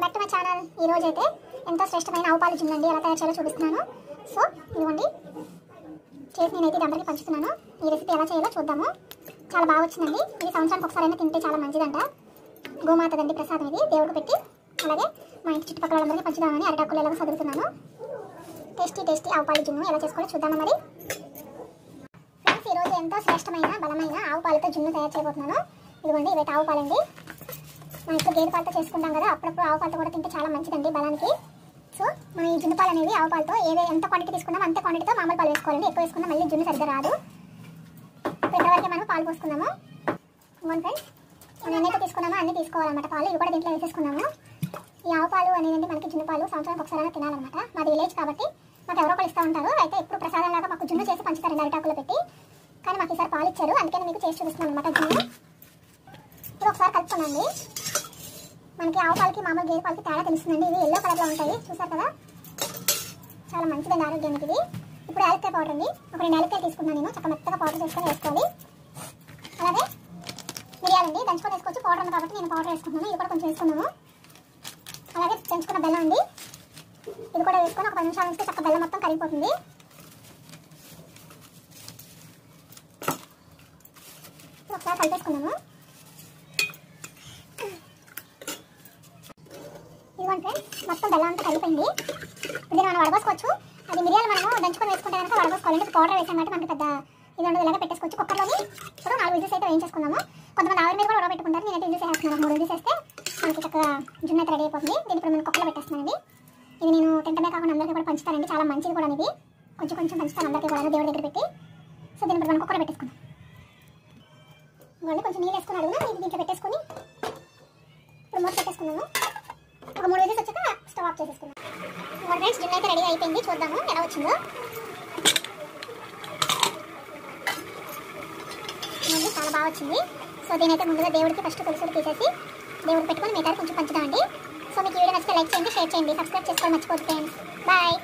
Welcome back to my channel. ఈ రోజు అయితే ఎంతో శ్రేష్టమైన ఆవు పాలు జున్నండి ఎలా తయారు చేయాలో చూపిస్తున్నాను. సో ఇదిగోండి చేసి నేనైతే ఇది అందరికీ పంచుతున్నాను. ఈ రెసిపీ ఎలా చేయాలో చూద్దాము. చాలా బాగా వచ్చిందండి. ఇది సంవత్సరానికి ఒకసారైనా తింటే చాలా మంచిదంట. గోమాతదండి ప్రసాదం, ఇది దేవుడికి పెట్టి అలాగే మా ఇంటి చుట్టుపక్కల వాళ్ళందరికీ పంచుదామని అరటాకులు ఎలాగో చదువుతున్నాను. టేస్టీ ఆవు పాలు జున్ను ఎలా చేసుకోవాలో చూద్దాము. మరి ఫ్రెండ్స్, ఈరోజు ఎంతో శ్రేష్టమైన బలమైన ఆవు పాలతో జున్ను తయారు చేయబోతున్నాను. ఇదిగోండి ఇవైతే ఆవు పాలండి. మనం ఇప్పుడు గేదె పాలతో చేసుకుంటాం కదా, అప్పుడప్పుడు ఆవు పాలతో కూడా తింటే చాలా మంచిదండి బలానికి. సో మనం ఈ జున్ను పాలు అనేవి ఆవు పాలతో ఎంత క్వాంటిటీ తీసుకున్నామో అంతే క్వాంటిటీతో మామూలు పాలు వేసుకోవాలండి. ఎక్కువ వేసుకున్నా మళ్ళీ జున్ను సరిగ్గా రాదు. ఇప్పటివరకు మనం పాలు పోసుకున్నాము. అవును ఫ్రెండ్స్, మనం ఎన్నైతే తీసుకున్నామో అన్నీ తీసుకోవాలన్నమాట. పాలు ఇవి కూడా దీంట్లో వేసేసుకున్నాము. ఈ ఆవు పాలు అనేది మనకి జున్ను పాలు సంవత్సరానికి ఒకసారి తినాలన్నమాట. మాది విలేజ్ కాబట్టి మాకు ఎవరో ఒకరు ఇస్తూ ఉంటారు. అయితే ఎప్పుడు ప్రసాదంలాగా మాకు జున్ను చేసి పంచుతారండి అరిటాకులో పెట్టి. కానీ మాకు ఈసారి పాలు ఇచ్చారు, అందుకని మీకు చేసి చూపిస్తున్నాను అనమాట జున్ను. ఇది ఒకసారి కలుపుకోనండి. మనకి ఆవు పాలకి మామూలు గేదె పాలకి తేడా తెలుస్తుందండి. ఇవి ఎల్లో కలర్లో ఉంటాయి, చూసారు కదా. చాలా మంచిదండి ఆరోగ్యానికి ఇది. ఇప్పుడు యాలక్కాయ పౌడర్ అండి. ఒక 2 యాలక్కాయలు తీసుకున్నాను నేను. చక్క మెత్తగా పౌడర్ చేసుకొని వేసుకోవాలి. అలాగే మిరియాలండి, దంచుకొని వేసుకోవచ్చు. పౌడర్ ఉంది కాబట్టి నేను పౌడర్ వేసుకుంటున్నాను. ఇది కూడా కొంచెం వేసుకున్నాము. అలాగే దంచుకున్న బెల్లం అండి, ఇది కూడా వేసుకొని ఒక 10 నిమిషాల నుంచి చక్క బెల్లం మొత్తం కరిగిపోతుంది. ఒకసారి కలిపేసుకున్నాము. ఇదిగోండి ఫ్రెండ్స్, మొత్తం బెల్లం అంతా కలిపింది. ఇది మనం వడబోసుకోవచ్చు. అది మిరియాలు మనము దంచుకొని వేసుకుంటే కనుక వడబోసుకోవాలంటే పౌడర్ వేసాం కాబట్టి మనకి పెద్ద ఇది ఉండదు. ఇలాగే పెట్టేసుకోవచ్చు. కుక్కర్లోని ఇప్పుడు 4 విజిల్స్ అయితే వేయించేసుకున్నాము. కొంతమంది ఆవిరి మీద కూడా ఉడబెట్టుకుంటారు. నేనైతే విజిల్స్ వేసేస్తున్నాను. 3 విజిల్స్ వేస్తే మనకి చక్కగా జున్ను అయితే రెడీ అయిపోతుంది. దీన్ని ఇప్పుడు నేను కుక్కర్లో పెట్టేస్తున్నానండి. ఇది నేను తింటమే కాకుండా అందరికీ కూడా పంచుతానండి. చాలా మంచిది కూడా ఇది. కొంచెం పంచుతాను అందరికీ కూడా దేవుడి దగ్గర పెట్టి. సో దీన్ని ఇప్పుడు మనం కుక్కర్లో పెట్టేసుకుందాం. ఇవ్వండి, కొంచెం నీళ్ళు వేసుకుని అడుగునా ఇది దీంట్లో పెట్టేసుకొని ఇప్పుడు మూత పెట్టేసుకున్నాము. ఒక 3 విజిల్స్ వచ్చాక స్టవ్ ఆఫ్ చేసేసుకున్నాం. ఫ్రెండ్స్, జున్ను అయితే రెడీ అయిపోయింది. చూద్దాము ఎలా వచ్చిందో. చాలా బాగా వచ్చింది. సో దీనైతే ముందుగా దేవుడికి ఫస్ట్ తులసిని తీసేసి దేవుడికి పెట్టుకొని మిగతా కొంచెం పంచుదామండి. సో మీకు వీడియో నచ్చితే లైక్ చేయండి, షేర్ చేయండి, సబ్స్క్రైబ్ చేసుకోవాలి మర్చిపోదు ఫ్రెండ్స్. బాయ్.